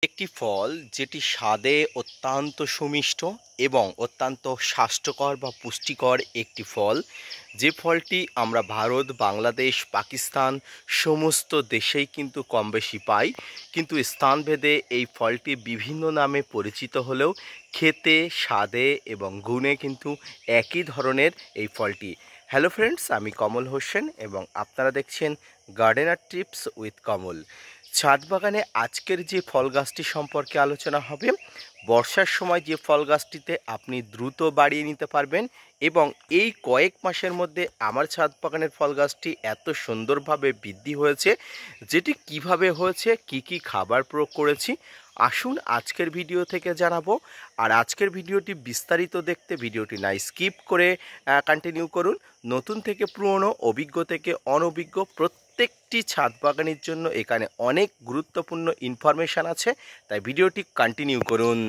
একটি ফল যেটি স্বাদে অত্যন্ত সুমিষ্ট এবং অত্যন্ত স্বাস্থ্যকর বা পুষ্টিকর একটি ফল। যে ফলটি আমরা ভারত, বাংলাদেশ, পাকিস্তান সমস্ত দেশেই কিন্তু কম বেশি পাই, কিন্তু স্থানভেদে এই ফলটি বিভিন্ন নামে পরিচিত হলেও খেতে, স্বাদে এবং গুণে কিন্তু একই ধরনের এই ফলটি। হ্যালো ফ্রেন্ডস, আমি কমল হোসেন এবং আপনারা দেখছেন গার্ডেনার টিপস উইথ কমল। ছাদ বাগানে আজকের যে ফল গাছটি সম্পর্কে আলোচনা হবে, বর্ষার সময় যে ফল গাছটিতে আপনি দ্রুত বাড়িয়ে নিতে পারবেন এবং এই কয়েক মাসের মধ্যে আমার ছাদ বাগানের ফল গাছটি এত সুন্দরভাবে বৃদ্ধি হয়েছে, যেটি কিভাবে হয়েছে, কি কি খাবার প্রয়োগ করেছি, আসুন আজকের ভিডিও থেকে জানাবো। আর আজকের ভিডিওটি বিস্তারিত দেখতে ভিডিওটি না স্কিপ করে কন্টিনিউ করুন। নতুন থেকে পুরনো, অভিজ্ঞ থেকে অনভিজ্ঞ প্রত্যেকটি ছাদ বাগানের জন্য এখানে অনেক গুরুত্বপূর্ণ ইনফরমেশান আছে, তাই ভিডিওটি কন্টিনিউ করুন।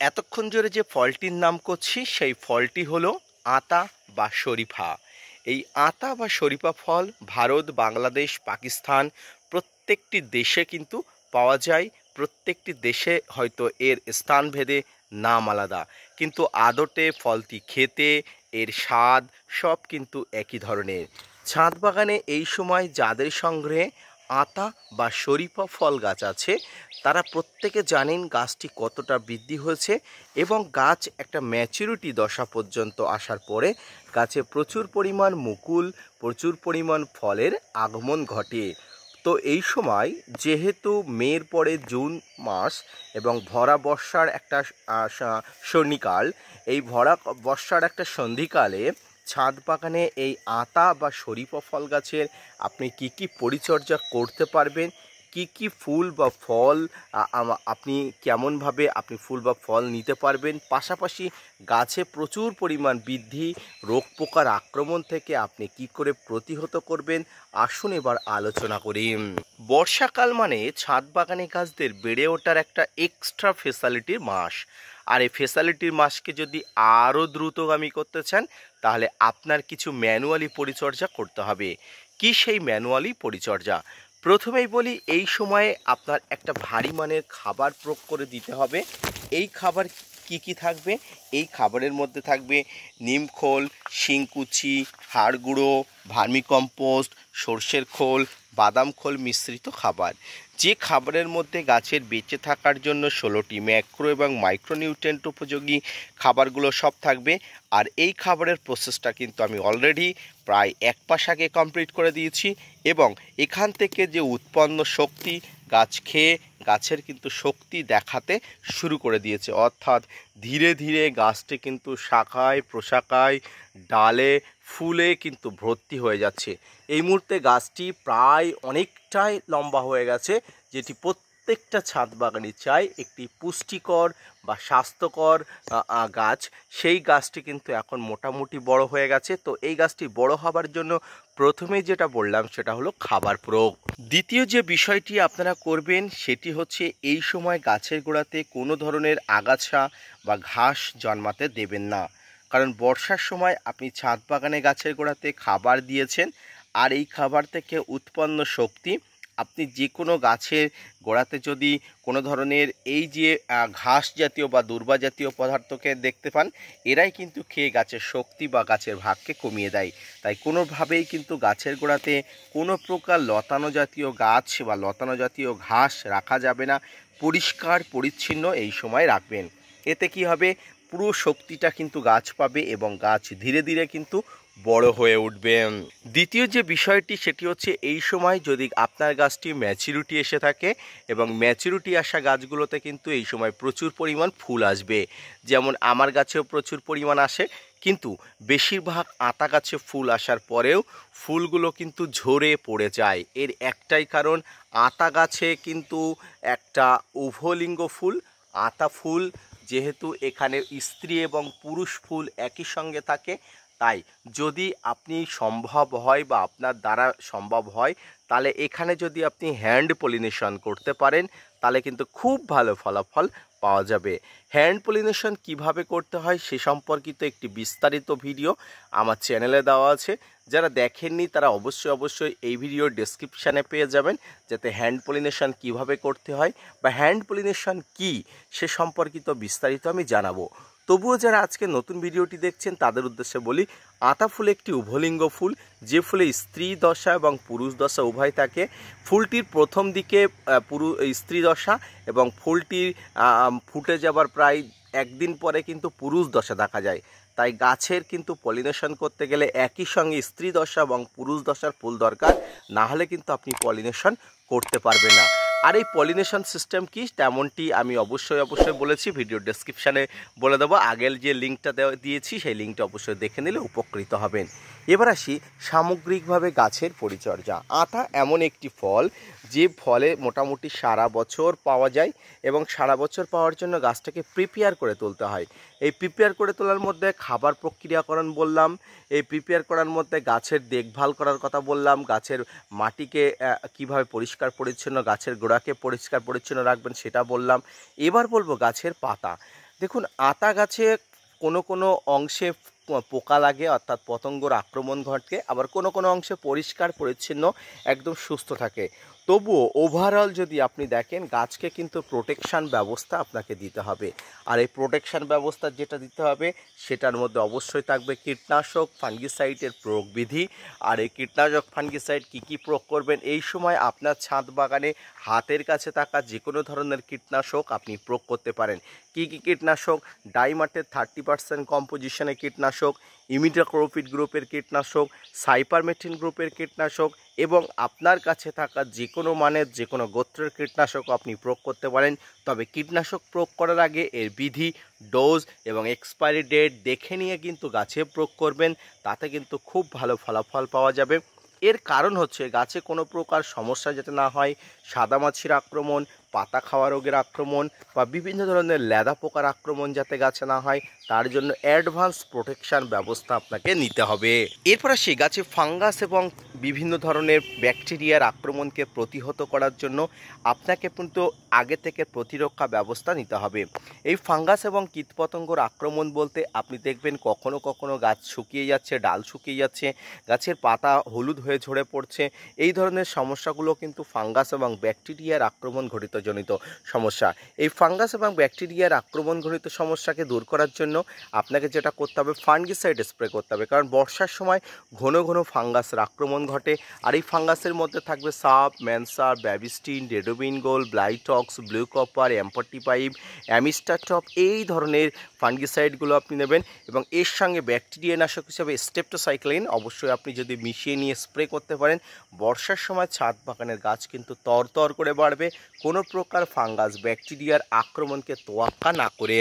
এতক্ষণ জোরে যে ফলটির নাম করছি সেই ফলটি হলো আতা বা শরীফা। এই আতা বা শরীফা ফল ভারত, বাংলাদেশ, পাকিস্তান প্রত্যেকটি দেশে কিন্তু পাওয়া যায়। প্রত্যেকটি দেশে হয়তো এর স্থানভেদে নাম আলাদা, কিন্তু আদতে ফলটি খেতে, এর স্বাদ সব কিন্তু একই ধরনের। ছাদ বাগানে এই সময় যাদের সংগ্রহে আতা বা শরীফা ফল গাছ আছে, তারা প্রত্যেকে জানেন গাছটি কতটা বৃদ্ধি হয়েছে এবং গাছ একটা ম্যাচুরিটি দশা পর্যন্ত আসার পরে গাছে প্রচুর পরিমাণ মুকুল, প্রচুর পরিমাণ ফলের আগমন ঘটে। তো এই সময় যেহেতু মের পরে জুন মাস এবং ভরা বর্ষার একটা সন্ধিকাল, এই ভরা বর্ষার একটা সন্ধিকালে ছাদ বাগানে এই আতা বা শরীফা ফল গাছের আপনি কি কি পরিচর্যা করতে পারবেন, কি কি ফুল বা ফল আপনি কেমনভাবে আপনি ফুল বা ফল নিতে পারবেন, পাশাপাশি গাছে প্রচুর পরিমাণ বৃদ্ধি, রোগ পোকার আক্রমণ থেকে আপনি কি করে প্রতিহত করবেন, আসুন এবার আলোচনা করি। বর্ষাকাল মানে ছাদ বাগানে গাছদের বেড়ে ওঠার একটা এক্সট্রা ফেসিলিটির মাস। আর এই ফেসিলিটির মাসকে যদি আরও দ্রুতগামী করতে চান, তাহলে আপনার কিছু ম্যানুয়ালি পরিচর্যা করতে হবে। কি সেই ম্যানুয়ালি পরিচর্যা? প্রথমেই বলি, এই সময়ে আপনার একটা ভারী মানের খাবার প্রয়োগ করে দিতে হবে। এই খাবার কি কি থাকবে? এই খাবারের মধ্যে থাকবে নিমখোল, শিংকুচি, হাড় গুঁড়ো, ভার্মিকম্পোস্ট, সর্ষের খোল, বাদাম খোল মিশ্রিত খাবার। যে খাবারের মধ্যে গাছের বেঁচে থাকার জন্য 16টি ম্যাক্রো এবং মাইক্রোনিউট্রিয়েন্ট উপযোগী খাবারগুলো সব থাকবে। আর এই খাবারের প্রসেসটা কিন্তু আমি অলরেডি প্রায় এক মাস আগে কমপ্লিট করে দিয়েছি এবং এখান থেকে যে উৎপন্ন শক্তি গাছ খেয়ে গাছের কিন্তু শক্তি দেখাতে শুরু করে দিয়েছে, অর্থাৎ ধীরে ধীরে গাছটি কিন্তু শাখায় প্রশাখায়, ডালে, ফুলে কিন্তু ভর্তি হয়ে যাচ্ছে। এই মুহূর্তে গাছটি প্রায় অনেকটাই লম্বা হয়ে গেছে, যেটি প্রত্যেকটা ছাদ বাগানি চায় একটি পুষ্টিকর বা স্বাস্থ্যকর গাছ। সেই গাছটি কিন্তু এখন মোটামুটি বড় হয়ে গেছে। তো এই গাছটি বড় হবার জন্য প্রথমেই যেটা বললাম সেটা হলো খাবার প্রয়োগ। দ্বিতীয় যে বিষয়টি আপনারা করবেন সেটি হচ্ছে, এই সময় গাছের গোড়াতে কোনো ধরনের আগাছা বা ঘাস জন্মাতে দেবেন না। কারণ বর্ষার সময় আপনি ছাদ বাগানে গাছের গোড়াতে খাবার দিয়েছেন, আর এই খাবার থেকে উৎপন্ন শক্তি আপনি যে কোনো গাছের গোড়াতে যদি কোনো ধরনের এই যে ঘাস জাতীয় বা দুর্বা জাতীয় পদার্থকে দেখতে পান, এরাই কিন্তু খেয়ে গাছের শক্তি বা গাছের ভাগকে কমিয়ে দেয়। তাই কোনোভাবেই কিন্তু গাছের গোড়াতে কোনো প্রকার লতানো জাতীয় গাছ বা লতানো জাতীয় ঘাস রাখা যাবে না। পরিষ্কার পরিচ্ছন্ন এই সময় রাখবেন। এতে কি হবে, পুরো শক্তিটা কিন্তু গাছ পাবে এবং গাছ ধীরে ধীরে কিন্তু বড় হয়ে উঠবে। দ্বিতীয় যে বিষয়টি সেটি হচ্ছে, এই সময় যদি আপনার গাছটি ম্যাচুরিটি এসে থাকে এবং ম্যাচুরিটি আসা গাছগুলোতে কিন্তু এই সময় প্রচুর পরিমাণ ফুল আসবে। যেমন আমার গাছেও প্রচুর পরিমাণ আসে, কিন্তু বেশিরভাগ আতা গাছে ফুল আসার পরেও ফুলগুলো কিন্তু ঝরে পড়ে যায়। এর একটাই কারণ, আতা গাছে কিন্তু একটা উভলিঙ্গ ফুল, আতা ফুল যেহেতু এখানে স্ত্রী এবং পুরুষ ফুল একই সঙ্গে থাকে, তাই যদি আপনি সম্ভব হয় বা আপনার দ্বারা সম্ভব হয়, তাহলে এখানে যদি আপনি হ্যান্ড পলিনেশন করতে পারেন, তাহলে কিন্তু খুব ভালো ফলাফল পাওয়া যাবে। হ্যান্ড পলিনেশন কিভাবে করতে হয় সে সম্পর্কিত একটি বিস্তারিত ভিডিও আমার চ্যানেলে দেওয়া আছে। যারা দেখেননি তারা অবশ্যই এই ভিডিওর ডেসক্রিপশানে পেয়ে যাবেন, যাতে হ্যান্ড পলিনেশন কিভাবে করতে হয় বা হ্যান্ড পলিনেশন কী সে সম্পর্কিত বিস্তারিত আমি জানাবো। তবুও যারা আজকে নতুন ভিডিওটি দেখছেন তাদের উদ্দেশ্যে বলি, আতা ফুল একটি উভলিঙ্গ ফুল, যে ফুলে স্ত্রী দশা এবং পুরুষ দশা উভয় থাকে। ফুলটির প্রথম দিকে স্ত্রী দশা এবং ফুলটির ফুটে যাবার প্রায় একদিন পরে কিন্তু পুরুষ দশা দেখা যায়। তাই গাছের কিন্তু পলিনেশন করতে গেলে একই সঙ্গে স্ত্রী দশা এবং পুরুষ দশার ফুল দরকার, না হলে কিন্তু আপনি পলিনেশন করতে পারবেন না। আর এই পলিনেশন সিস্টেম কি তেমনটি আমি অবশ্যই বলেছি, ভিডিও ডেসক্রিপশানে বলে দেবো। আগের যে লিঙ্কটা দিয়েছি সেই লিঙ্কটা অবশ্যই দেখে নিলে উপকৃত হবেন। এবার আসি সামগ্রিকভাবে গাছের পরিচর্যা। আতা এমন একটি ফল যে ফলে মোটামুটি সারা বছর পাওয়া যায় এবং সারা বছর পাওয়ার জন্য গাছটাকে প্রিপেয়ার করে তুলতে হয়। এই প্রিপেয়ার করে তোলার মধ্যে খাবার প্রক্রিয়াকরণ বললাম, এই প্রিপেয়ার করার মধ্যে গাছের দেখভাল করার কথা বললাম, গাছের মাটিকে কিভাবে পরিষ্কার পরিচ্ছন্ন, গাছের গোড়াকে পরিষ্কার পরিচ্ছন্ন রাখবেন সেটা বললাম। এবার বলবো গাছের পাতা। দেখুন, আতা গাছে কোনো অংশে পোকা লাগে অর্থাৎ পতঙ্গর আক্রমণ ঘটে, আবার কোনো অংশে পরিষ্কার পরিচ্ছন্ন একদম সুস্থ থাকে। তবুও ওভারঅল যদি আপনি দেখেন গাছকে কিন্তু প্রোটেকশান ব্যবস্থা আপনাকে দিতে হবে। আর এই প্রোটেকশান ব্যবস্থা যেটা দিতে হবে সেটার মধ্যে অবশ্যই থাকবে কীটনাশক, ফাঙ্গিসাইডের প্রয়োগ বিধি। আর এই কীটনাশক ফাঙ্গিসাইড কী প্রয়োগ করবেন, এই সময় আপনার ছাদ বাগানে হাতের কাছে থাকা যে কোনো ধরনের কীটনাশক আপনি প্রয়োগ করতে পারেন। কী কীটনাশক? ডাইমার্টের 30% কম্পোজিশনের কীটনাশক, ইমিডাক্লোপিড গ্রুপের কীটনাশক, সাইপারমেথ্রিন গ্রুপের কীটনাশক এবং আপনার কাছে থাকা যে কোনো মানের যে কোনো গোত্রের কীটনাশক আপনি প্রয়োগ করতে পারেন। তবে কীটনাশক প্রয়োগ করার আগে এর বিধি, ডোজ এবং এক্সপায়ারি ডেট দেখে নিয়ে কিন্তু গাছে প্রয়োগ করবেন, তাতে কিন্তু খুব ভালো ফলাফল পাওয়া যাবে। এর কারণ হচ্ছে গাছে কোনো প্রকার সমস্যা যাতে না হয়, সাদামাছির আক্রমণ, পাতা খাওয়া রোগের আক্রমণ বা বিভিন্ন ধরনের লেদা পোকার আক্রমণ যাতে গাছে না হয়, তার জন্য অ্যাডভান্স প্রোটেকশান ব্যবস্থা আপনাকে নিতে হবে। এরপর আসি গাছে ফাঙ্গাস এবং বিভিন্ন ধরনের ব্যাকটেরিয়ার আক্রমণকে প্রতিহত করার জন্য আপনাকে কিন্তু আগে থেকে প্রতিরক্ষা ব্যবস্থা নিতে হবে। এই ফাঙ্গাস এবং কীটপতঙ্গর আক্রমণ বলতে আপনি দেখবেন কখনো গাছ শুকিয়ে যাচ্ছে, ডাল শুকিয়ে যাচ্ছে, গাছের পাতা হলুদ হয়ে ঝরে পড়ছে। এই ধরনের সমস্যাগুলো কিন্তু ফাঙ্গাস এবং ব্যাকটেরিয়ার আক্রমণ জনিত সমস্যা। এই ফাঙ্গাস এবং ব্যাকটেরিয়ার আক্রমণজনিত সমস্যাকে দূর করার জন্য আপনাকে যেটা করতে হবে, ফাঙ্গিসাইড স্প্রে করতে হবে। কারণ বর্ষার সময় ঘন ফাঙ্গাসের আক্রমণ ঘটে। আর এই ফাঙ্গাসের মধ্যে থাকবে সাপ, ম্যানসার, ব্যাবিস্টিন, রেডোবিনগোল, ব্লাইটক্স, ব্লু কপার, এম্পটিপাইভ, অ্যামিস্টাটপ, এই ধরনের ফাঙ্গিসাইডগুলো আপনি নেবেন। এবং এর সঙ্গে ব্যাকটেরিয়া নাশক হিসেবে স্টেপটোসাইক্লিন অবশ্যই আপনি যদি মিশিয়ে নিয়ে স্প্রে করতে পারেন, বর্ষার সময় ছাদ বাগানের গাছ কিন্তু তরতর করে বাড়বে, কোনো প্রকার ফাঙ্গাস ব্যাকটেরিয়ার আক্রমণকে তোয়াক্কা না করে।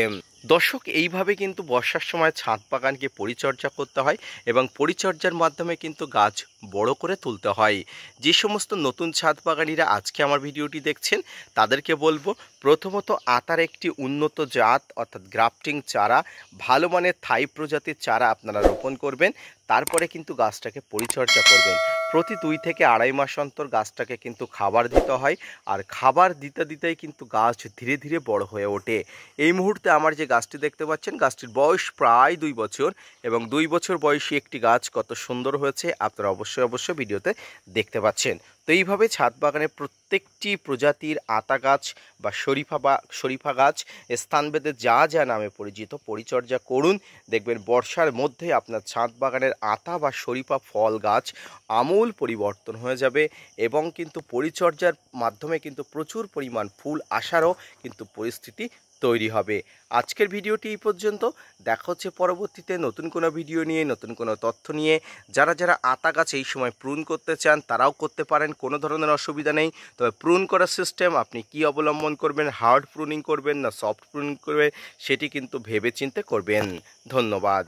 দর্শক, এইভাবে কিন্তু বর্ষার সময় ছাদ বাগানকে পরিচর্যা করতে হয় এবং পরিচর্যার মাধ্যমে কিন্তু গাছ বড় করে তুলতে হয়। যে সমস্ত নতুন ছাদ বাগানিরা আজকে আমার ভিডিওটি দেখছেন তাদেরকে বলবো, প্রথমত আতার একটি উন্নত জাত অর্থাৎ গ্রাফটিং চারা, ভালো মানের থাই প্রজাতির চারা আপনারা রোপণ করবেন। তারপরে কিন্তু গাছটাকে পরিচর্যা করবেন। প্রতি 2 থেকে আড়াই মাস অন্তর গাছটাকে কিন্তু খাবার দিতে হয়। আর খাবার দিতেই কিন্তু গাছ ধীরে বড় হয়ে ওঠে। এই মুহূর্তে আমার যে গাছটি দেখতে পাচ্ছেন, গাছটির বয়স প্রায় 2 বছর এবং 2 বছর বয়সী একটি গাছ কত সুন্দর হয়েছে আপনারা অবশ্যই ভিডিওতে দেখতে পাচ্ছেন। তো এইভাবে ছাদ বাগানে প্রত্যেকটি প্রজাতির আতা গাছ বা শরীফা গাছ স্থানভেদে যা নামে পরিচিত পরিচর্যা করুন, দেখবেন বর্ষার মধ্যে আপনার ছাদ বাগানের আতা বা শরীফা ফল গাছ আমূল পরিবর্তন হয়ে যাবে এবং কিন্তু পরিচর্যার মাধ্যমে কিন্তু প্রচুর পরিমাণ ফুল আসারও কিন্তু পরিস্থিতি তৈরি হবে। আজকের ভিডিওটি এই পর্যন্ত। দেখা হচ্ছে পরবর্তীতে নতুন কোনো ভিডিও নিয়ে, নতুন কোনো তথ্য নিয়ে। যারা আতা গাছ এই সময় প্রুন করতে চান তারাও করতে পারেন, কোনো ধরনের অসুবিধা নেই। তবে প্রুন করার সিস্টেম আপনি কি অবলম্বন করবেন, হার্ড প্রুনিং করবেন না সফট প্রুনিং করবেন, সেটি কিন্তু ভেবেচিন্তে করবেন। ধন্যবাদ।